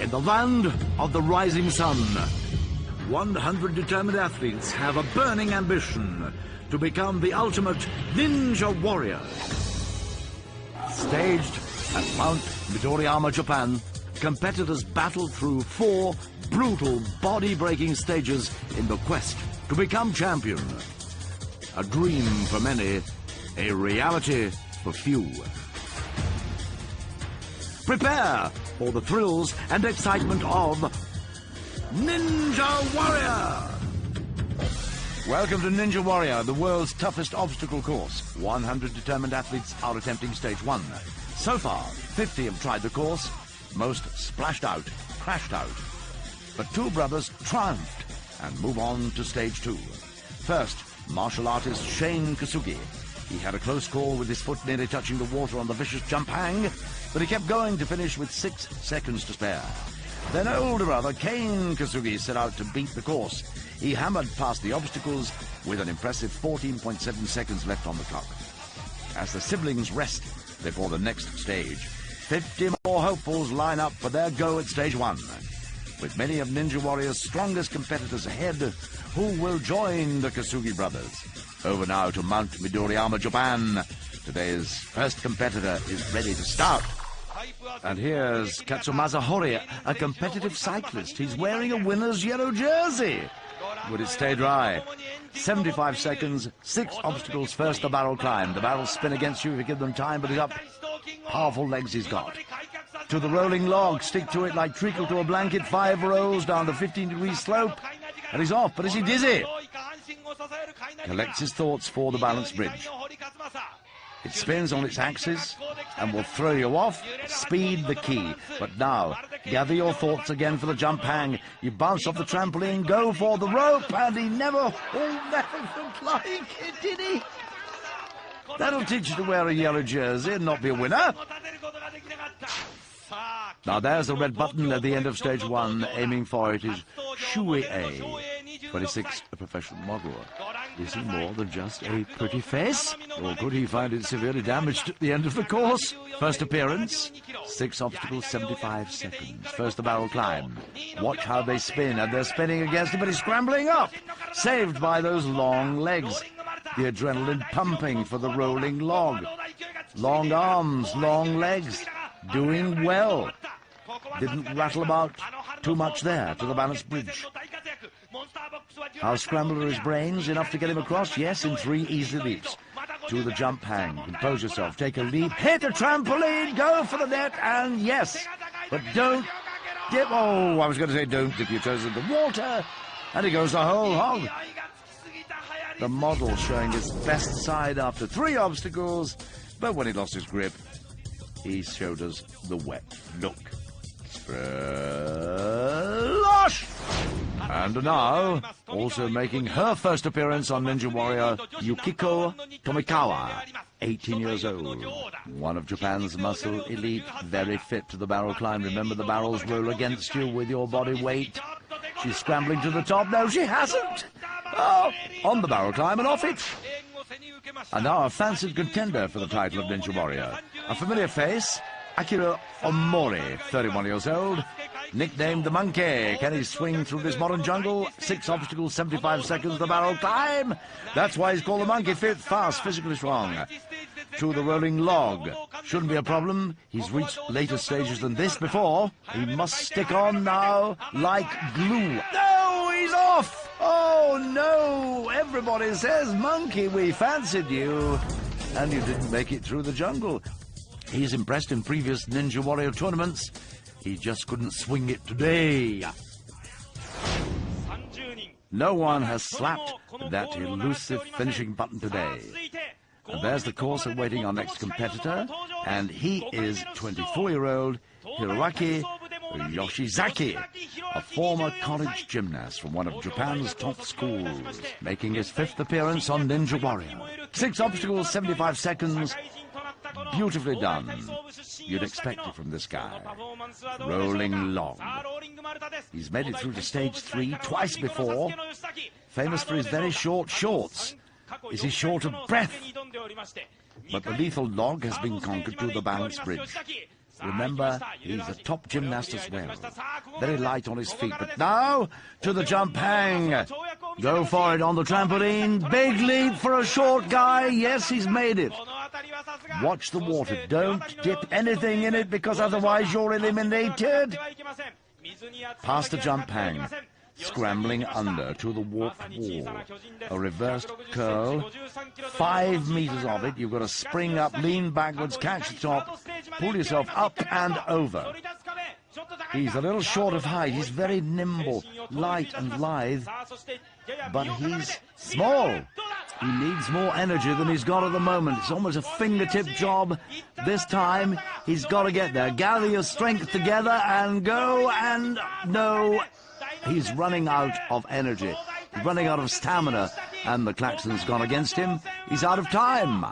In the land of the rising sun, 100 determined athletes have a burning ambition to become the ultimate ninja warrior. Staged at Mount Midoriyama, Japan, competitors battle through 4 brutal, body-breaking stages in the quest to become champion. A dream for many, a reality for few. Prepare for the thrills and excitement of Ninja Warrior! Welcome to Ninja Warrior, the world's toughest obstacle course. 100 determined athletes are attempting stage 1. So far, 50 have tried the course. Most splashed out, crashed out. But 2 brothers triumphed and move on to stage 2. First, martial artist Shane Kasugi. He had a close call with his foot nearly touching the water on the vicious jump hang, but he kept going to finish with 6 seconds to spare. Then older brother Kane Kasugi set out to beat the course. He hammered past the obstacles with an impressive 14.7 seconds left on the clock. As the siblings rest before the next stage, 50 more hopefuls line up for their go at stage 1. With many of Ninja Warrior's strongest competitors ahead, who will join the Kasugi brothers? Over now to Mount Midoriyama, Japan. Today's first competitor is ready to start. And here's Katsumasa Hori, a competitive cyclist. He's wearing a winner's yellow jersey. Would it stay dry? 75 seconds, 6 obstacles. First, the barrel climb. The barrels spin against you if you give them time, but he's up. Powerful legs he's got. To the rolling log, stick to it like treacle to a blanket. 5 rolls down the 15-degree slope. And he's off, but is he dizzy? Collects his thoughts for the balance bridge. It spins on its axis and will throw you off. Speed the key. But now, gather your thoughts again for the jump hang. You bounce off the trampoline, go for the rope, and he never looked like it, did he? That'll teach you to wear a yellow jersey and not be a winner. Now there's the red button at the end of stage 1. Aiming for it is Shui A. 26, a professional model. Is he more than just a pretty face? Or could he find it severely damaged at the end of the course? First appearance, 6 obstacles, 75 seconds. First the barrel climb. Watch how they spin, and they're spinning against him, but he's scrambling up. Saved by those long legs. The adrenaline pumping for the rolling log. Long arms, long legs. Doing well. Didn't rattle about too much there to the balance bridge. How scrambled are his brains? Enough to get him across? Yes, in 3 easy leaps. To the jump hang. Compose yourself. Take a leap. Hit a trampoline. Go for the net. And yes. But don't dip. Oh, I was going to say don't dip your toes in the water. And he goes the whole hog. The model showing his best side after 3 obstacles. But when he lost his grip, he showed us the wet look. Splosh! And now, also making her first appearance on Ninja Warrior, Yukiko Tomikawa, 18 years old. One of Japan's muscle elite, very fit to the barrel climb. Remember, the barrels roll against you with your body weight. She's scrambling to the top. No, she hasn't. Oh, on the barrel climb and off it. And now a fancied contender for the title of Ninja Warrior. A familiar face, Akira Omori, 31 years old, nicknamed the Monkey. Can he swing through this modern jungle? 6 obstacles, 75 seconds, the barrel climb. That's why he's called the Monkey. Fit, fast, physically strong. To the rolling log. Shouldn't be a problem. He's reached later stages than this before. He must stick on now like glue. No, he's off! Oh, no! Everybody says, Monkey, we fancied you. And you didn't make it through the jungle. He's impressed in previous Ninja Warrior tournaments. He just couldn't swing it today. No one has slapped that elusive finishing button today. And there's the course awaiting our next competitor, and he is 24-year-old Hiroaki Yoshizaki, a former college gymnast from one of Japan's top schools, making his 5th appearance on Ninja Warrior. 6 obstacles, 75 seconds. Beautifully done. You'd expect it from this guy. Rolling log. He's made it through to stage 3 twice before. Famous for his very short shorts. Is he short of breath? But the lethal log has been conquered to the balance bridge. Remember, he's a top gymnast as well. Very light on his feet, but now to the jump hang. Go for it on the trampoline. Big leap for a short guy. Yes, he's made it. Watch the water. Don't dip anything in it because otherwise you're eliminated. Past the jump hang. Scrambling under to the warped wall. A reversed curl. 5 meters of it. You've got to spring up, lean backwards, catch the top, pull yourself up and over. He's a little short of height. He's very nimble, light and lithe, but he's small. He needs more energy than he's got at the moment. It's almost a fingertip job. This time, he's got to get there. Gather your strength together and go, and no. He's running out of energy. He's running out of stamina, and the klaxon's gone against him. He's out of time.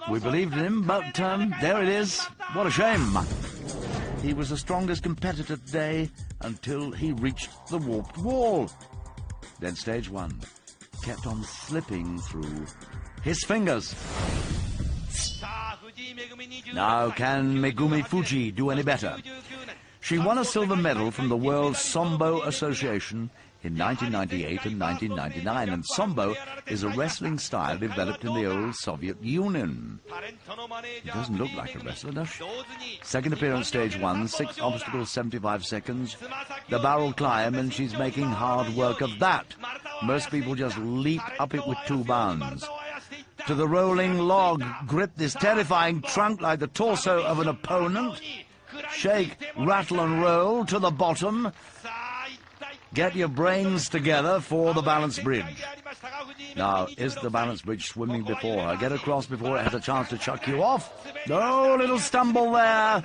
We believed in him, but there it is. What a shame. He was the strongest competitor today until he reached the warped wall. Then stage 1 kept on slipping through his fingers. Now, can Megumi Fuji do any better? She won a silver medal from the World Sambo Association in 1998 and 1999, and Sambo is a wrestling style developed in the old Soviet Union. It doesn't look like a wrestler, does she? Second appearance, stage 1, 6 obstacles, 75 seconds. The barrel climb, and she's making hard work of that. Most people just leap up it with 2 bounds. To the rolling log, grip this terrifying trunk like the torso of an opponent. Shake, rattle and roll to the bottom. Get your brains together for the balance bridge. Now, is the balance bridge swimming before her? Get across before it has a chance to chuck you off. No, little stumble there.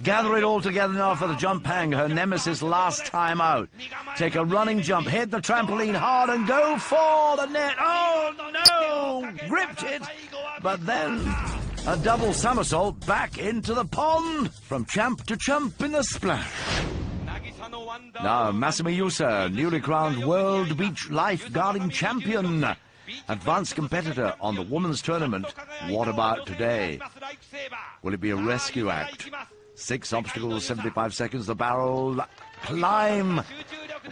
Gather it all together now for the jump hang, her nemesis last time out. Take a running jump, hit the trampoline hard and go for the net. Oh, no! Gripped it, but then a double somersault back into the pond. From champ to chump in the splash. Now, Masami Yusa, newly crowned World Beach Lifeguarding Champion. Advanced competitor on the women's tournament. What about today? Will it be a rescue act? 6 obstacles, 75 seconds, the barrel climb.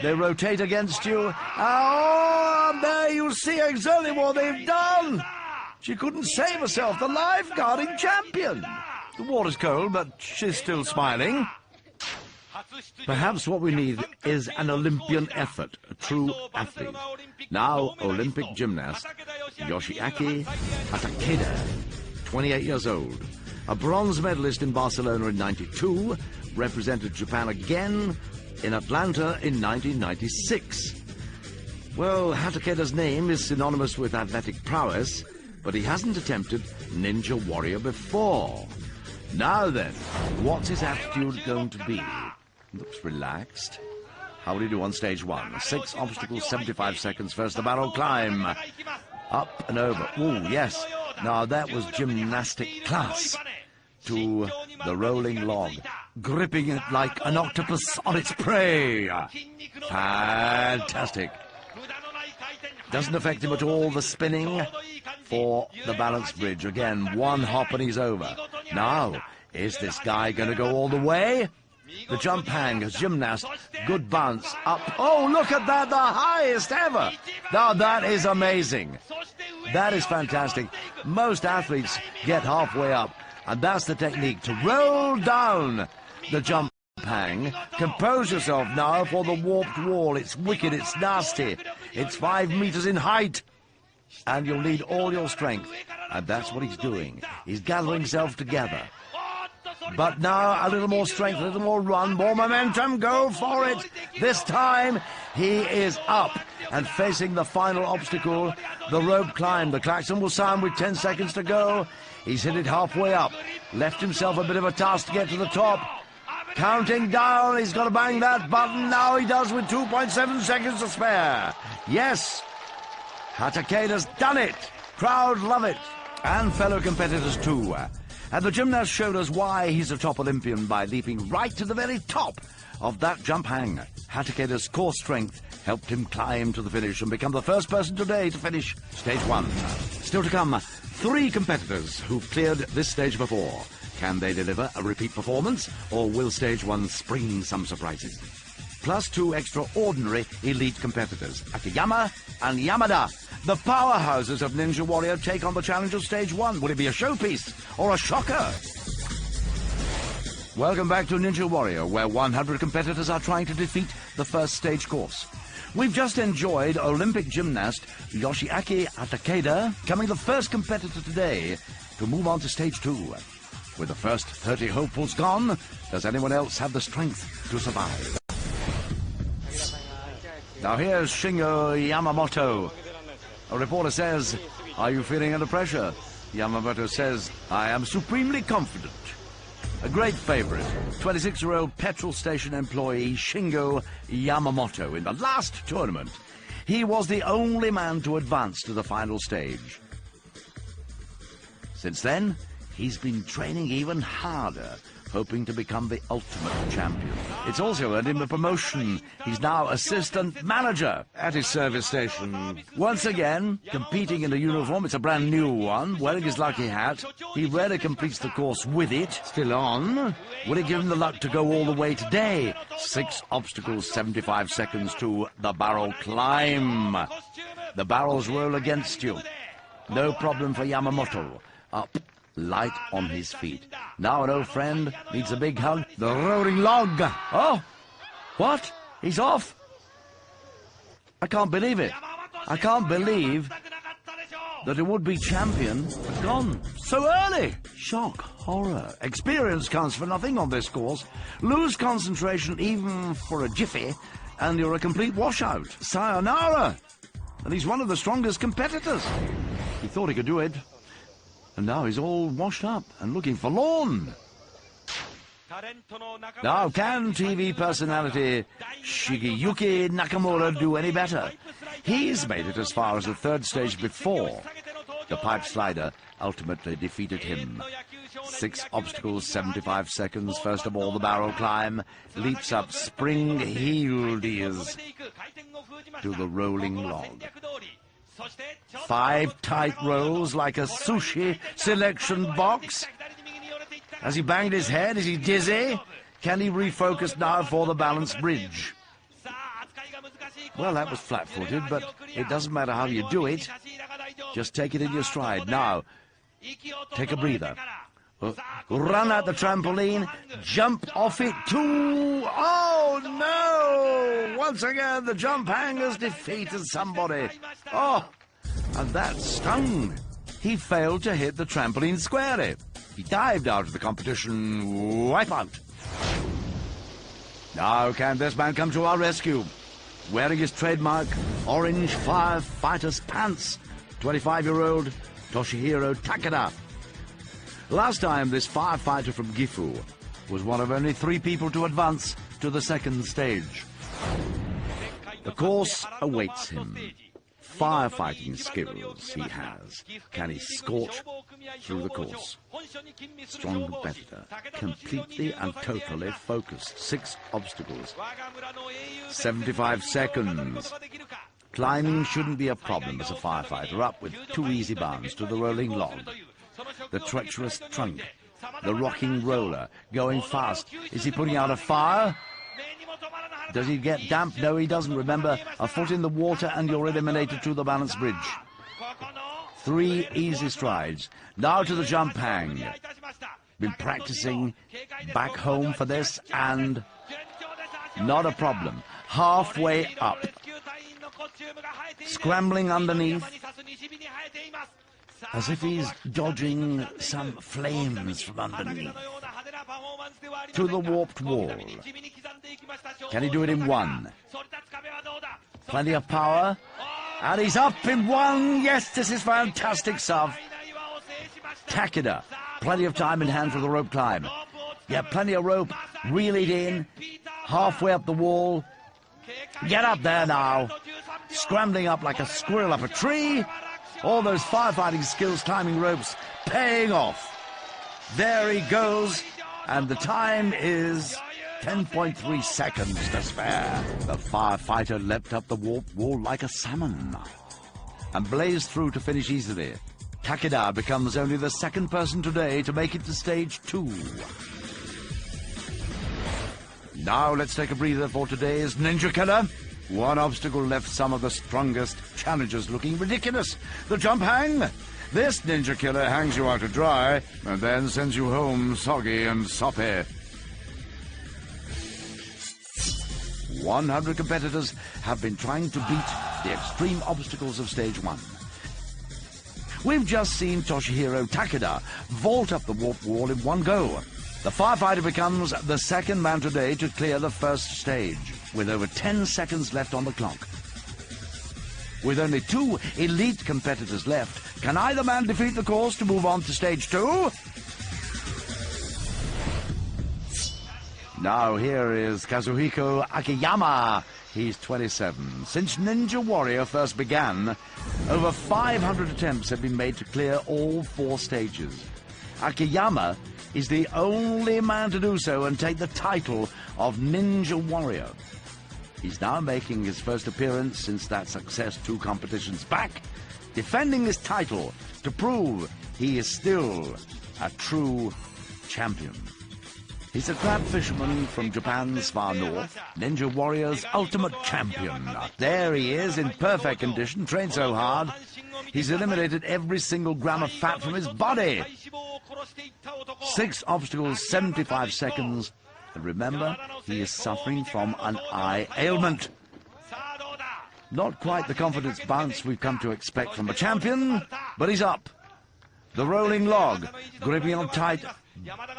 They rotate against you. Oh, there you see exactly what they've done. She couldn't save herself, the lifeguarding champion. The water's cold, but she's still smiling. Perhaps what we need is an Olympian effort, a true athlete. Now, Olympic gymnast Yoshiaki Hatakeda, 28 years old. A bronze medalist in Barcelona in '92, represented Japan again in Atlanta in 1996. Well, Hatakeda's name is synonymous with athletic prowess, but he hasn't attempted Ninja Warrior before. Now then, what's his attitude going to be? Looks relaxed. How will he do on stage 1? 6 obstacles, 75 seconds. First, the barrel climb. Up and over. Oh, yes. Now, that was gymnastic class. To the rolling log. Gripping it like an octopus on its prey. Fantastic. Doesn't affect him at all, the spinning. For the balance bridge. Again, 1 hop and he's over. Now, is this guy going to go all the way? The jump hang, as gymnast, good bounce, up. Oh, look at that, the highest ever. Now, that is amazing. That is fantastic. Most athletes get halfway up, and that's the technique, to roll down the jump hang. Compose yourself now for the warped wall. It's wicked, it's nasty. It's 5 meters in height, and you'll need all your strength. And that's what he's doing. He's gathering himself together. But now a little more strength, a little more run, more momentum, go for it. This time he is up and facing the final obstacle, the rope climb. The klaxon will sound with 10 seconds to go. He's hit it halfway up, left himself a bit of a task to get to the top. Counting down, he's got to bang that button. Now he does with 2.7 seconds to spare. Yes, Hatakeda's done it. Crowd love it. And fellow competitors too. And the gymnast showed us why he's a top Olympian by leaping right to the very top of that jump hang. Hatakeda's core strength helped him climb to the finish and become the first person today to finish stage 1. Still to come, 3 competitors who've cleared this stage before. Can they deliver a repeat performance, or will Stage 1 spring some surprises? Plus 2 extraordinary elite competitors, Akiyama and Yamada. The powerhouses of Ninja Warrior take on the challenge of Stage 1. Will it be a showpiece or a shocker? Welcome back to Ninja Warrior, where 100 competitors are trying to defeat the first stage course. We've just enjoyed Olympic gymnast Yoshiaki Takeda becoming the first competitor today to move on to Stage 2. With the first 30 hopefuls gone, does anyone else have the strength to survive? Now here's Shingo Yamamoto. A reporter says, "Are you feeling under pressure?" Yamamoto says, "I am supremely confident." A great favorite, 26-year-old petrol station employee Shingo Yamamoto. In the last tournament, he was the only man to advance to the final stage. Since then, he's been training even harder, hoping to become the ultimate champion. It's also earned him a promotion. He's now assistant manager at his service station. Once again, competing in a uniform, it's a brand new one, wearing his lucky hat. He rarely completes the course with it. Still on. Will it give him the luck to go all the way today? 6 obstacles, 75 seconds to the barrel climb. The barrels roll against you. No problem for Yamamoto. Up. Light on his feet. Now an old friend needs a big hug. The rolling log. Oh, what? He's off? I can't believe it. I can't believe that a would-be champion had gone so early. Shock, horror. Experience counts for nothing on this course. Lose concentration even for a jiffy, and you're a complete washout. Sayonara. And he's one of the strongest competitors. He thought he could do it. And now he's all washed up and looking forlorn. Now, can TV personality Shigeyuki Nakamura do any better? He's made it as far as the 3rd stage before. The pipe slider ultimately defeated him. 6 obstacles, 75 seconds. First of all, the barrel climb. Leaps up spring-heeled ears to the rolling log. 5 tight rolls like a sushi selection box. Has he banged his head? Is he dizzy? Can he refocus now for the balance bridge? Well, that was flat-footed, but it doesn't matter how you do it. Just take it in your stride. Now, take a breather. Run at the trampoline, jump off it too. Oh, no! Once again, the jump hangers defeated somebody. Oh, and that stung. He failed to hit the trampoline squarely. He dived out of the competition. Wipe out. Now can this man come to our rescue? Wearing his trademark orange firefighter's pants, 25-year-old Toshihiro Takeda. Last time, this firefighter from Gifu was one of only 3 people to advance to the 2nd stage. The course awaits him. Firefighting skills he has. Can he scorch through the course? Strong competitor. Completely and totally focused. 6 obstacles. 75 seconds. Climbing shouldn't be a problem as a firefighter. Up with 2 easy bounds to the rolling log. The treacherous trunk, the rocking roller, going fast. Is he putting out a fire? Does he get damp? No, he doesn't. Remember, a foot in the water and you're eliminated to the balance bridge. 3 easy strides. Now to the jump hang. Been practicing back home for this, and not a problem. Halfway up. Scrambling underneath, as if he's dodging some flames from underneath. To the warped wall. Can he do it in 1? Plenty of power. And he's up in 1. Yes, this is fantastic stuff. Takeda. Plenty of time in hand for the rope climb. Yeah, plenty of rope. Reel it in. Halfway up the wall. Get up there now. Scrambling up like a squirrel up a tree. All those firefighting skills, climbing ropes, paying off. There he goes, and the time is 10.3 seconds to spare. The firefighter leapt up the warp wall like a salmon and blazed through to finish easily. Takeda becomes only the second person today to make it to stage 2. Now let's take a breather for today's Ninja Killer. One obstacle left some of the strongest challengers looking ridiculous. The jump hang. This Ninja Killer hangs you out to dry and then sends you home soggy and soppy. 100 competitors have been trying to beat the extreme obstacles of stage 1. We've just seen Toshihiro Takeda vault up the warp wall in one go. The firefighter becomes the second man today to clear the first stage, with over 10 seconds left on the clock. With only 2 elite competitors left, can either man defeat the course to move on to stage 2? Now here is Kazuhiko Akiyama. He's 27. Since Ninja Warrior first began, over 500 attempts have been made to clear all 4 stages. Akiyama is the only man to do so and take the title of Ninja Warrior. He's now making his first appearance since that success 2 competitions back, defending his title to prove he is still a true champion. He's a crab fisherman from Japan's far north, Ninja Warrior's ultimate champion. There he is, in perfect condition, trained so hard, he's eliminated every single gram of fat from his body. 6 obstacles, 75 seconds, and remember, he is suffering from an eye ailment. Not quite the confidence bounce we've come to expect from a champion, but he's up. The rolling log, gripping on tight,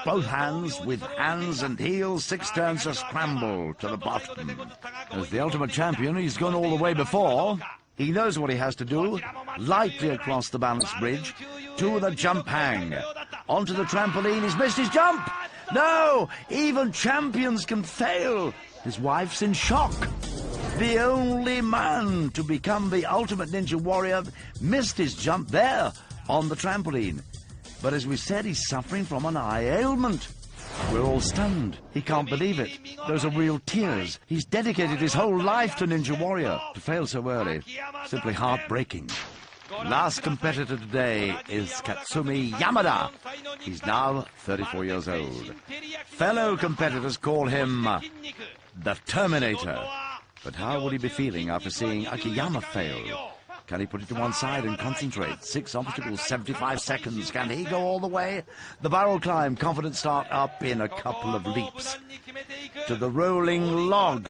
both hands, with hands and heels, 6 turns to scramble to the bottom. As the ultimate champion, he's gone all the way before. He knows what he has to do. Lightly across the balance bridge to the jump hang. Onto the trampoline, he's missed his jump! No! Even champions can fail! His wife's in shock. The only man to become the ultimate Ninja Warrior missed his jump there on the trampoline. But as we said, he's suffering from an eye ailment. We're all stunned. He can't believe it. Those are real tears. He's dedicated his whole life to Ninja Warrior. To fail so early, simply heartbreaking. Last competitor today is Katsumi Yamada. He's now 34 years old. Fellow competitors call him the Terminator. But how would he be feeling after seeing Akiyama fail? Can he put it to one side and concentrate? 6 obstacles, 75 seconds. Can he go all the way? The barrel climb, confident start up in a couple of leaps. To the rolling log.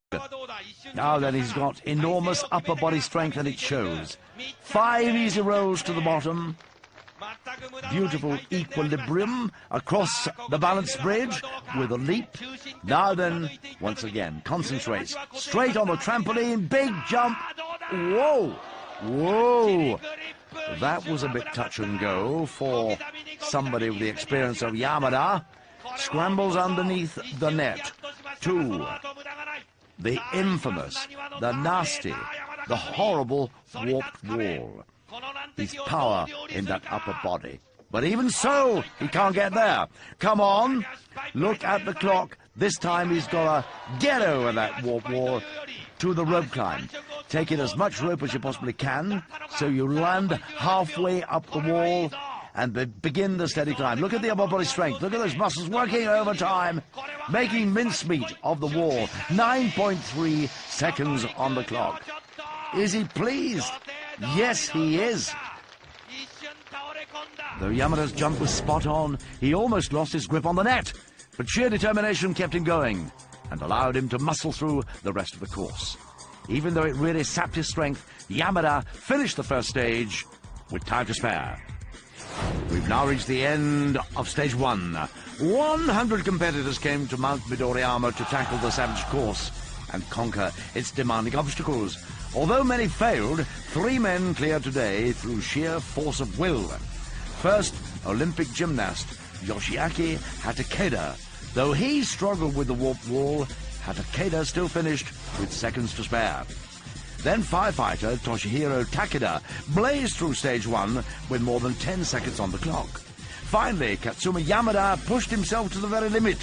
Now then, he's got enormous upper body strength and it shows. 5 easy rolls to the bottom. Beautiful equilibrium across the balance bridge with a leap. Now then, once again, concentrates. Straight on the trampoline, big jump. Whoa! Whoa! That was a bit touch and go for somebody with the experience of Yamada. Scrambles underneath the net. 2. The infamous, the nasty, the horrible warped wall. His power in that upper body. But even so, he can't get there. Come on, look at the clock. This time he's got to get over that warp wall to the rope climb. Take in as much rope as you possibly can, so you land halfway up the wall and begin the steady climb. Look at the upper body strength. Look at those muscles working overtime, making mincemeat of the wall. 9.3 seconds on the clock. Is he pleased? Yes, he is. Though Yamada's jump was spot on, he almost lost his grip on the net. But sheer determination kept him going and allowed him to muscle through the rest of the course. Even though it really sapped his strength, Yamada finished the first stage with time to spare. We've now reached the end of stage 1. 100 competitors came to Mount Midoriyama to tackle the savage course and conquer its demanding obstacles. Although many failed, 3 men cleared today through sheer force of will. First, Olympic gymnast Yoshiaki Hatakeda. Though he struggled with the warped wall, Hatakeda still finished with seconds to spare. Then firefighter Toshihiro Takeda blazed through stage 1 with more than 10 seconds on the clock. Finally, Katsumi Yamada pushed himself to the very limit,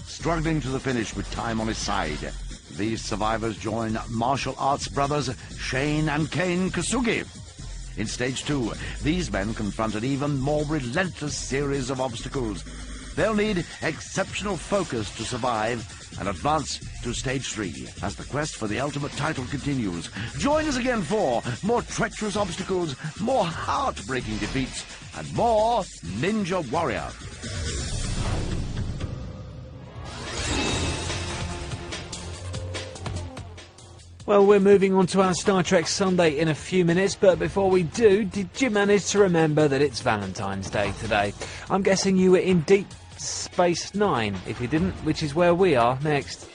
struggling to the finish with time on his side. These survivors join martial arts brothers Shane and Kane Kasugi. In Stage 2, these men confront an even more relentless series of obstacles. They'll need exceptional focus to survive and advance to Stage 3 as the quest for the ultimate title continues. Join us again for more treacherous obstacles, more heartbreaking defeats, and more Ninja Warrior. Well, we're moving on to our Star Trek Sunday in a few minutes, but before we do, did you manage to remember that it's Valentine's Day today? I'm guessing you were in Deep Space Nine. If you didn't, which is where we are next.